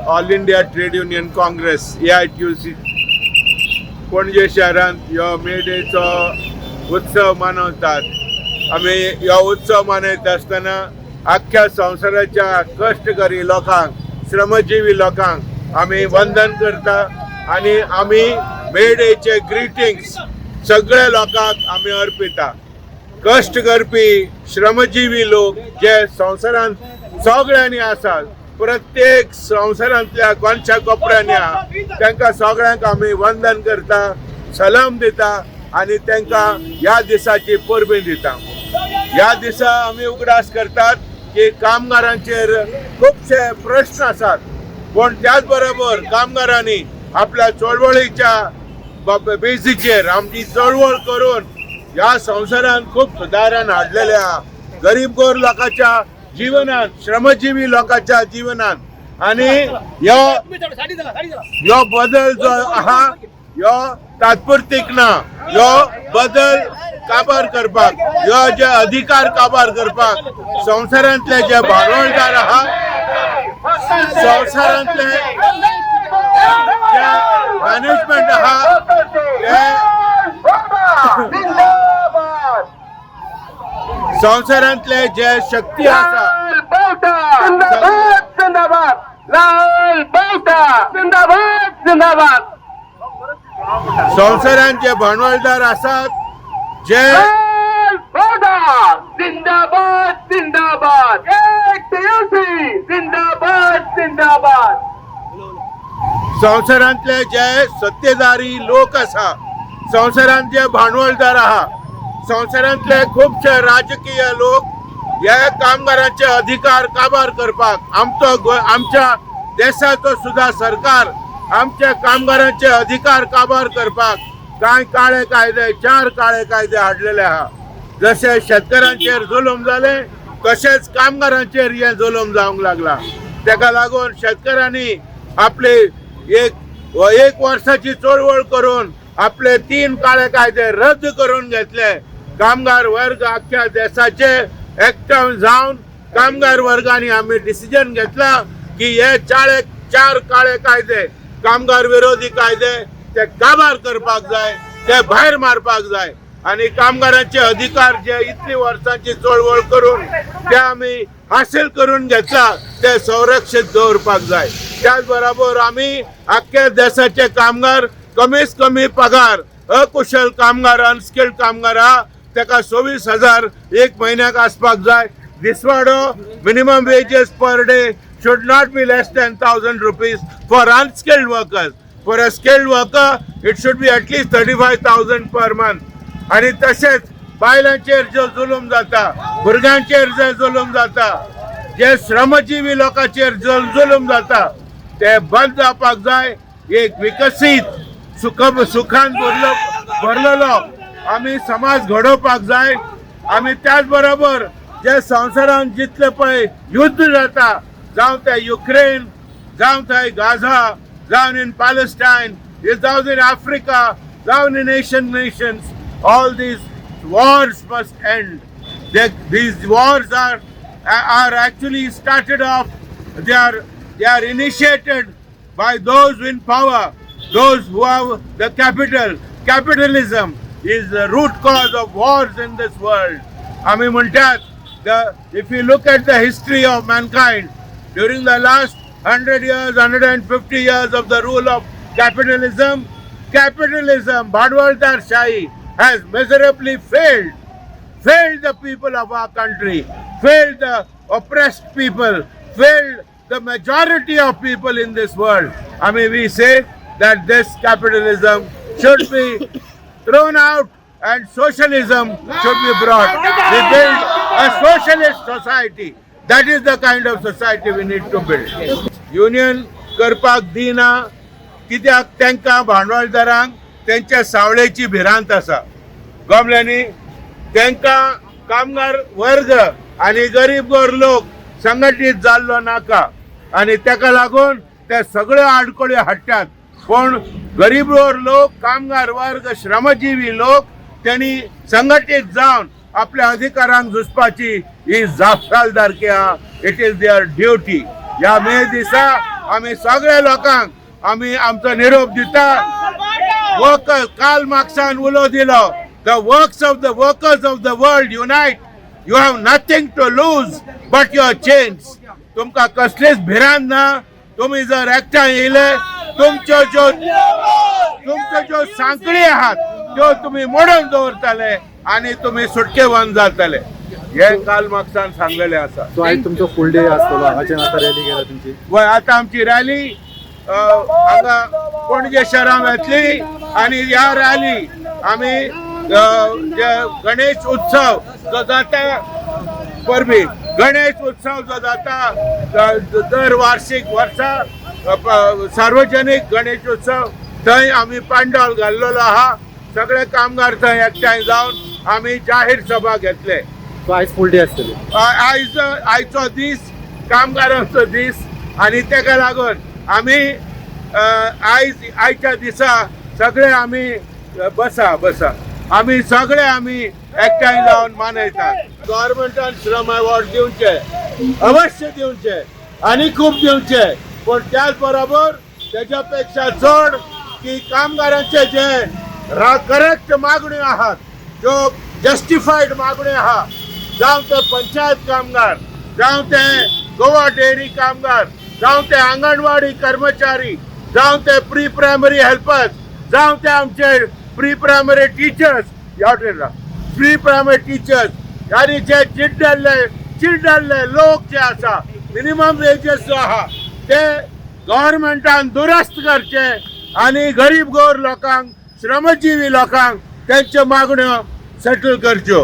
All India trade union Congress AITUC पणजे शहरांत ह्यो मे डेचो उत्सव मनयतात। आमी ह्यो उत्सव मनयता आसतना आख्ख्या संवसाराच्या कश्टकरी लोकांक, श्रमजीवी लोकांक आमी वंदन करता आनी आमी मे डेचे ग्रिटिंग्स सगळ्या लोकांक आमी अर्पिता। कष्ट करपी श्रमजीवी लोक जे संवसारांत सगळ्यांनी आसात, प्रत्येक संवसारांतल्या कोणच्या कोपऱ्यांनी आहा तांकां सगळ्यांक आमी वंदन करता, सलाम दिता आनी तांकां ह्या दिसाची परबीं दिता। ह्या दिसा आमी उगडास करतात की कामगारांचेर खुबशे प्रश्न आसात, पण त्याच बरोबर कामगारांनी आपल्या चळवळीच्या बेसीचेर आमची चळवळ करून ह्या संवसारांत खूब सुदारण हाडलेले आहा। गरीब गोर लोकांच्या जीवनात, श्रमजीवी लोकांच्या जीवनात आनी ह्यो बदल जो आहा ह्यो तात्पुरतीक ना, ह्यो बदल काबार करपाक, ह्यो जे अधिकार काबार करपाक संवसारांतले जे भांडवलदार आहा, संवसारांतले जे मॅनेजमेंट आहा संवसारांतले जे शक्ती आसा संवसारांत जे भांडवलदार आसात जे संवसारांतले जे सत्तेधारी लोक आसा, संवसारांत जे भांडवलदार आहा, संवसारांतले खुबशे राजकीय लोक हे कामगारांचे अधिकार काबार करपाक आमच्या देशाचो सुद्धा सरकार आमच्या कामगारांचे अधिकार काबार करपाक कांय काळे कायदे, 4 काळे कायदे हाडलेले आहा। जशे शेतकऱ्यांचेर जुलूम जाले तशेंच कामगारांचेर हे जुलूम जावंक लागला। तेका लागून शेतकऱ्यांनी आपली एक वर्साची चळवळ करून आपले 3 काळे कायदे रद्द करून घेतले। कामगार वर्ग अख्ख्या देशाचे एकठांय जावन कामगार वर्गाने आम्ही डिसिजन घेतला की हे 4 काळे कायदे, कामगार विरोधी कायदे ते काबार करपाक जाय, ते भायर मारपाक जाय आणि कामगारांचे अधिकार जे इतली वर्सांची चळवळ करून ते आम्ही हासिल करून घेतला ते संरक्षित दवरपाक जाय। त्याच बरोबर आम्ही अख्ख्या देशाचे कामगार कमीत कमी पगार, अकुशल कामगार, अनस्किल्ड कामगार आहा तेका 24,000 एक म्हयन्याक आसपाक जाय। दिसवाडो minimum wages per day should not be less than 1,000 rupees for unskilled workers. For a skilled worker, it should be at least 35,000 per month. आणि तसेच बायलांचेर जो जुलूम जाता, भुरग्यांचेर जे जुलूम जाता, जे श्रमजीवी लोकांचेर जो जुलूम जाता ते बंद जावपाक जाय। एक विकसीत सुखान भरलेलो आम्ही समाज घडोवपाक जाय। आम्ही त्याच बरोबर जे संवसारांत जितले पळय युद्ध जाता, जावं ते युक्रेन, जावं ते गाझा, जावं इन पॅलेस्टाईन, जावं इन आफ्रिका, जावं in Asian nations, all these wars must end. These wars are actually started off, they are initiated by those in power, those who have the capital. Capitalism is the root cause of wars in this world. आम्ही म्हणतात, if you look at the history of mankind during the last 100 years, 150 years of the rule of capitalism, भांडवलदारशाही has miserably failed the people of our country, failed the oppressed people, failed the majority of people in this world. I mean, we say that this capitalism should be thrown out and socialism should be brought. We build a socialist society. That is the kind of society we need to build. Union करपाक दिना कित्याक तांकां भांडवलदारांक त्यांच्या सावळेची भिरांत आसा। गोमल्यांनी तांकां कामगार वर्ग आणि गरीब गोर लोक संघटीत जाल्लो नाका आणि ताका लागून ते सगळे आडकोळी हाडटात। पण गरीब गोर लोक, कामगार वर्ग, श्रमजीवी लोक त्यांनी संघटीत जावन आपल्या अधिकारांक झुजपाची ही जापसालदारकी आहा। It is their duty. या मे दिसा आम्ही सगळ्या लोकांक आम्ही आमचो निरोप दिता. वर्कर्स काल मार्क्सान उलो दिलो, the workers of the world unite, you have nothing to lose but your chains. तुमकां कसलीच भिरांत ना. तुम्ही जर एकठांय येयले तुमच्यो ज्यो सांखळी आहात त्यो तुम्ही मोडून दवरतले आणि तुम्ही सुटकेवन जातले. हे काल मार्क्सान सांगलेले आसा. सो आज तुमचो फुल डे आसतलो. हाचे आता रॅली गेला तुमची. वय आता आमची रॅली हांगा पणजे शहरांत येतली आणि ह्या रॅली आम्ही जे गणेश उत्सव जो जाता परबी गणेश उत्सव जो जाता दर वार्षिक वर्सा सार्वजनिक गणेश उत्सव थंय आम्ही पांडॉल घाल्लेलो आहा. सगळे कामगार थंय एकठांय जावन आम्ही जाहीर सभा घेतले. सो आज फुल डे आसतली. आयचो दीस कामगारांचो दीस आणि तेका लागून आम्ही आयच्या दिसा सगळे आम्ही बसा आम्ही सगळे आम्ही एकठांय जावन मनयतात. गव्हर्मेंटान श्रम अवॉर्ड दिवचे, अवश्य दिवचे आणि खूप दिवचे, पण त्याच बरोबर त्याच्या पेक्षा चड की कामगारांचे जे करेक्ट मागण्यो आहात, ज्यो जस्टिफाईड मागण्यो आहात, जावं ते पंचायत कामगार, जावं ते गोवा डेअरी कामगार, जावं ते अंगणवाडी कर्मचारी, जावं ते प्री प्रायमरी हेल्पर्स, जावं ते आमचे pre primary teachers, pre primary teachers आणि जे चिड्डल्ले लोक जे आसा, मिनिमम वेजेस जो आहा ते गव्हर्मेंटान दुरुस्त करचे आणि गरीब गोर लोकांक, श्रमजीवी लोकांक त्यांच्यो मागण्यो सेटल करच्यो.